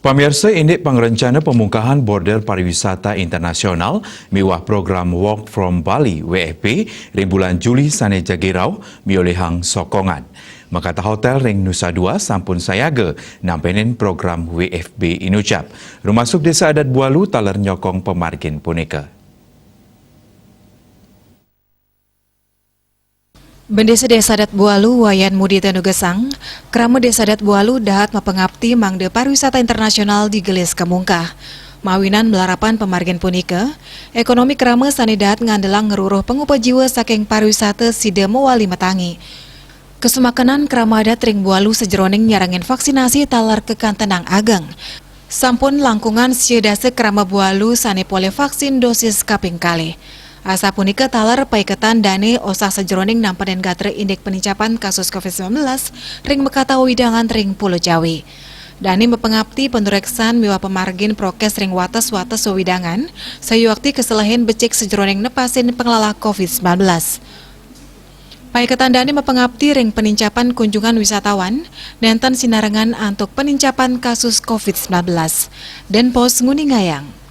Pamirsa, Indek Pangrencana Pemungkahan Border Pariwisata Internasional miwah program Walk from Bali WFP ring bulan Juli sane jagirau miolehang sokongan. Makata hotel ring Nusa Dua sampun sayaga nampenin program WFB inucap. Rumasuk Desa Adat Bualu taler nyokong pemargin punika. Bendesa Desa Adat Bualu Wayan Mudi Tenugesang, Krama Desa Adat Bualu dahat mapengabti mangde pariwisata internasional di Gelis Kemungkah. Mawinan melarapan pemargin punika, ekonomi krama sani dahat ngandelang ngeruruh pengupa jiwa saking pariwisata sida mewali metangi. Kesumakanan krama adat ring Bualu sejeroning nyarangin vaksinasi talar kekantenang ageng. Sampun langkungan siedase krama Bualu sani pole vaksin dosis kaping kali. Asa punika talar paiketan dane osah sejeroning nampaden gatre indek penincapan kasus COVID-19 ring mekata widangan ring Pulau Jawi. Dani mepengabti pendureksan miwa pemargin prokes ring wates-wates wewidangan sayuakti keselahin becik sejeroning nepasin pengelola COVID-19. Paiketan dani mepengabti ring penincapan kunjungan wisatawan nenten sinarengan antuk penincapan kasus COVID-19 dan pos Nguningayang.